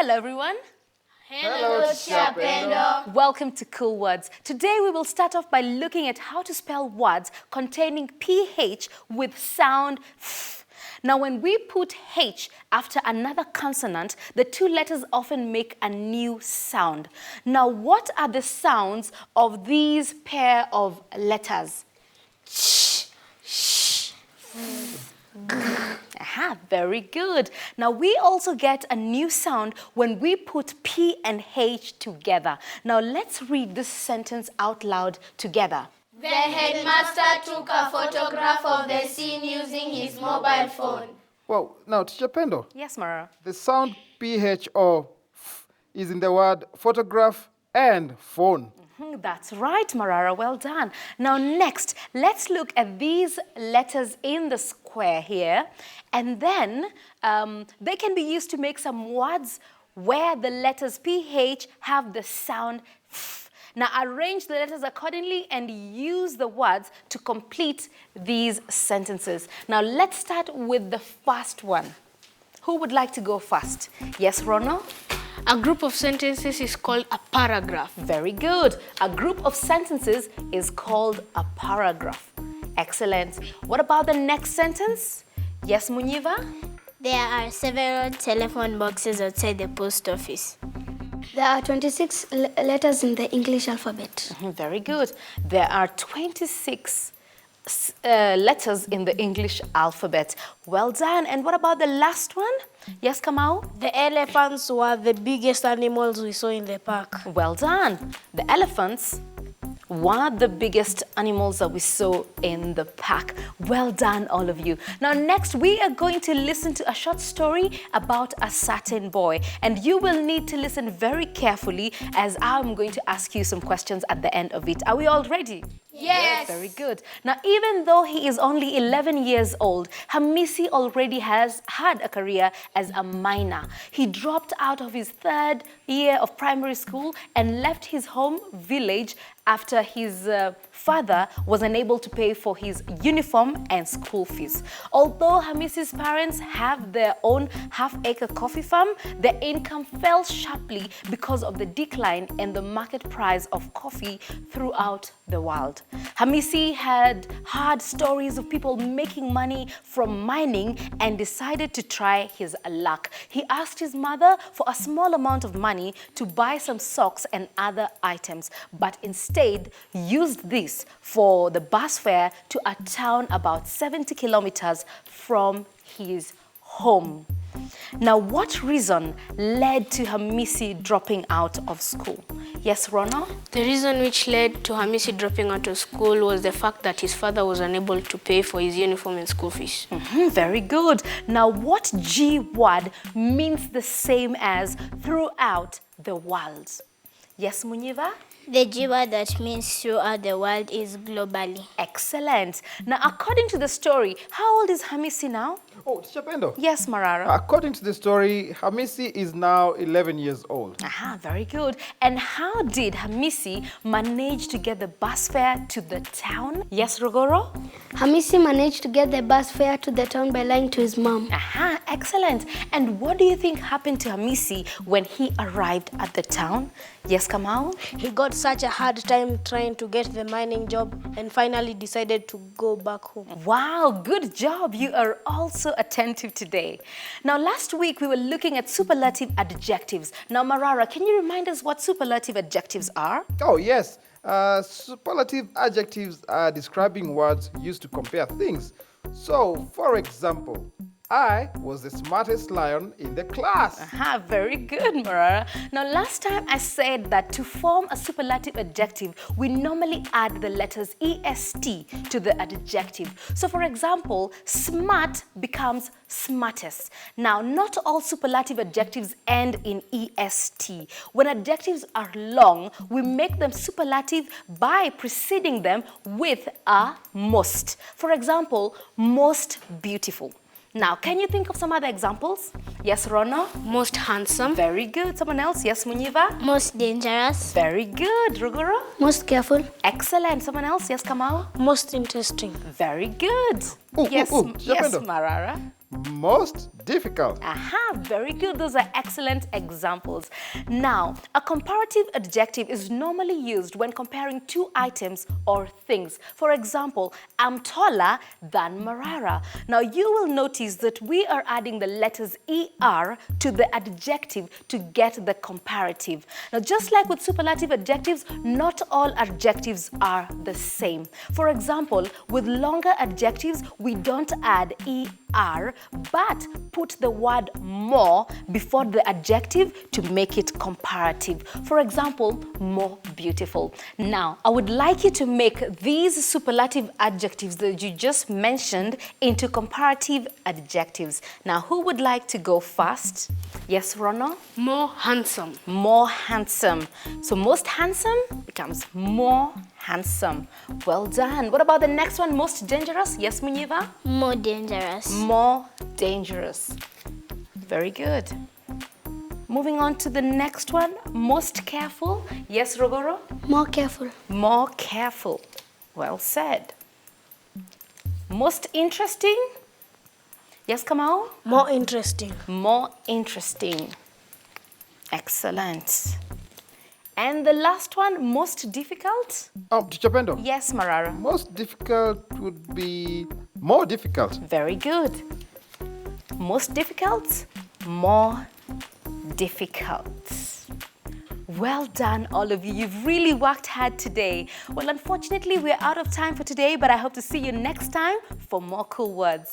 Hello, everyone. Hello, Chapter. Welcome to Cool Words. Today we will start off by looking at how to spell words containing PH with sound F. Now, when we put H after another consonant, the two letters often make a new sound. Now, what are the sounds of these pair of letters? Sh, sh, Aha, very good. Now, we also get a new sound when we put P and H together. Now, let's read this sentence out loud together. The headmaster took a photograph of the scene using his mobile phone. Well, now, Teacher Pendo. Yes, Mara. The sound PH or F is in the word photograph and phone. That's right, Marara. Well done. Now, next, let's look at these letters in the square here. And then they can be used to make some words where the letters PH have the sound F. Now, arrange the letters accordingly and use the words to complete these sentences. Now, let's start with the first one. Who would like to go first? Yes, Ronald? A group of sentences is called a paragraph. Very good. A group of sentences is called a paragraph. Excellent. What about the next sentence? Yes, Muniva? There are several telephone boxes outside the post office. There are 26 letters in the English alphabet. Very good. There are 26 letters in the English alphabet. Well done. And what about the last one? Yes, Kamau? The elephants were the biggest animals we saw in the park. Well done. The elephants were the biggest animals that we saw in the park. Well done, all of you. Now, next, we are going to listen to a short story about a certain boy. And you will need to listen very carefully as I'm going to ask you some questions at the end of it. Are we all ready? Yes. Very good. Now, even though he is only 11 years old, Hamisi already has had a career as a miner. He dropped out of his third year of primary school and left his home village after his father was unable to pay for his uniform and school fees. Although Hamisi's parents have their own half-acre coffee farm, their income fell sharply because of the decline in the market price of coffee throughout the world. Hamisi had heard stories of people making money from mining and decided to try his luck. He asked his mother for a small amount of money to buy some socks and other items, but instead used this for the bus fare to a town about 70 kilometers from his home. Now, what reason led to Hamisi dropping out of school? Yes, Rona? The reason which led to Hamisi dropping out of school was the fact that his father was unable to pay for his uniform and school fees. Very good. Now, what G word means the same as throughout the world? Yes, Muniva? The G word that means throughout the world is globally. Excellent. Now, according to the story, how old is Hamisi now? Oh, Teacher Pendo. Yes, Marara. According to the story, Hamisi is now 11 years old. Aha, very good. And how did Hamisi manage to get the bus fare to the town? Yes, Rogoro? Hamisi managed to get the bus fare to the town by lying to his mom. Aha, excellent. And what do you think happened to Hamisi when he arrived at the town? Yes, Kamau? He got such a hard time trying to get the mining job and finally decided to go back home. Wow, good job. You are also attentive today. Now, last week we were looking at superlative adjectives. Now, Marara, can you remind us what superlative adjectives are? Oh, yes. Superlative adjectives are describing words used to compare things. So, for example, I was the smartest lion in the class. Aha, very good, Marara. Now, last time I said that to form a superlative adjective, we normally add the letters EST to the adjective. So, for example, smart becomes smartest. Now, not all superlative adjectives end in EST. When adjectives are long, we make them superlative by preceding them with a most. For example, most beautiful. Now, can you think of some other examples? Yes, Rona? Most handsome. Very good. Someone else? Yes, Muniva? Most dangerous. Very good. Ruguru? Most careful. Excellent. Someone else? Yes, Kamau? Most interesting. Very good. Ooh, yes, ooh, ooh. yes, Shapendo. Marara? most difficult. Aha, very good. Those are excellent examples. Now, a comparative adjective is normally used when comparing two items or things. For example, I'm taller than Marara. Now, you will notice that we are adding the letters ER to the adjective to get the comparative. Now, just like with superlative adjectives, not all adjectives are the same. For example, with longer adjectives, we don't add ER, but put the word more before the adjective to make it comparative. For example, more beautiful. Now, I would like you to make these superlative adjectives that you just mentioned into comparative adjectives. Now, who would like to go first? Yes, Rono? More handsome. More handsome. So most handsome becomes more handsome. Well done. What about the next one? Most dangerous? Yes, Munyiva? More dangerous. More dangerous. Very good. Moving on to the next one. Most careful? Yes, Rogoro? More careful. More careful. Well said. Most interesting? Yes, Kamau? More interesting. More interesting. Excellent. And the last one, most difficult? Teacher Pendo. Yes, Marara. Most difficult would be more difficult. Very good. Most difficult? More difficult. Well done, all of you. You've really worked hard today. Well, unfortunately, we're out of time for today, but I hope to see you next time for more cool words.